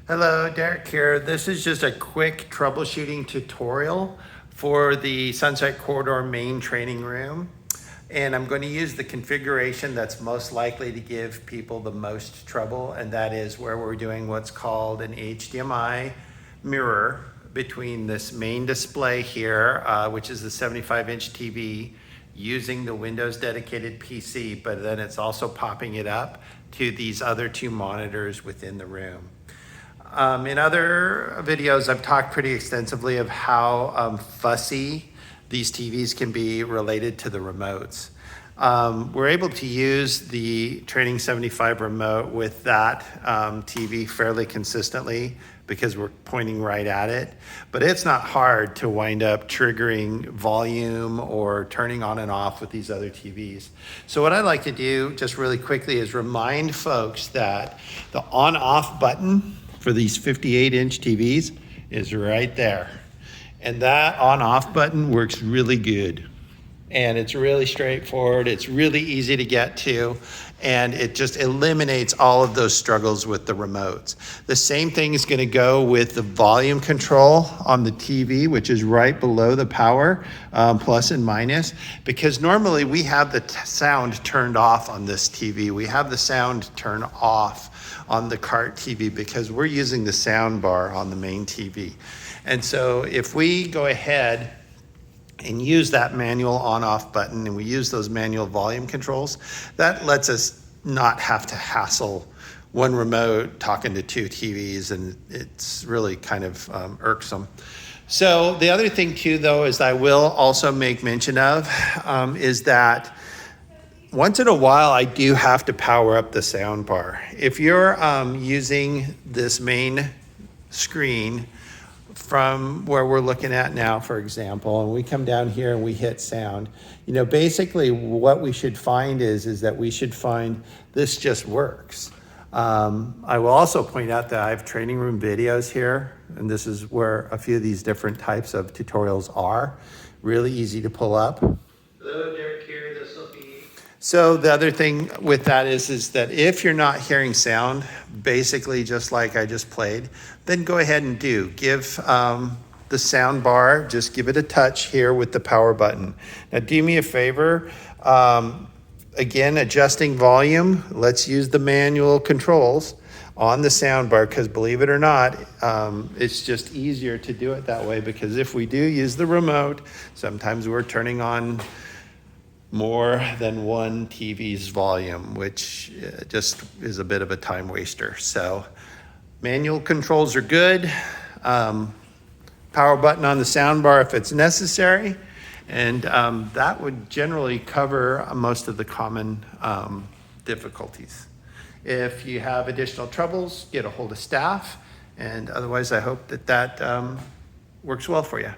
Hello, Derek here. This is just a quick troubleshooting tutorial for the Sunset Corridor main training room. And I'm going to use the configuration that's most likely to give people the most trouble, and that is where we're doing what's called an HDMI mirror between this main display here, which is the 75-inch TV, using the Windows dedicated PC, but then it's also popping it up to these other two monitors within the room. In other videos, I've talked pretty extensively of how fussy these TVs can be related to the remotes. We're able to use the Training 75 remote with that TV fairly consistently because we're pointing right at it, but it's not hard to wind up triggering volume or turning on and off with these other TVs. So what I like to do just really quickly is remind folks that the on-off button for these 58-inch TVs is right there. And that on-off button works really good. And it's really straightforward. It's really easy to get to. And it just eliminates all of those struggles with the remotes. The same thing is going to go with the volume control on the TV, which is right below the power, plus and minus, because normally we have the sound turned off on this TV. We have the sound turned off on the cart TV because we're using the sound bar on the main TV. And so if we go ahead and use that manual on-off button and we use those manual volume controls, that lets us not have to hassle one remote talking to two TVs, and it's really kind of irksome. So the other thing too, though, is I will also make mention of is that once in a while, I do have to power up the sound bar. If you're using this main screen from where we're looking at now, for example, and we come down here and we hit sound, basically what we should find is that we should find this just works. I will also point out that I have training room videos here, and this is where a few of these different types of tutorials are. Really easy to pull up. Hello, Derek here. This will be... So the other thing with that is that if you're not hearing sound, basically just like I just played, then go ahead and give the sound bar, just give it a touch here with the power button. Now do me a favor, again, adjusting volume, let's use the manual controls on the sound bar, because believe it or not, it's just easier to do it that way, because if we do use the remote, sometimes we're turning on more than one TV's volume, which just is a bit of a time waster. So manual controls are good. Power button on the sound bar if it's necessary. And that would generally cover most of the common difficulties. If you have additional troubles, get a hold of staff. And otherwise, I hope that works well for you.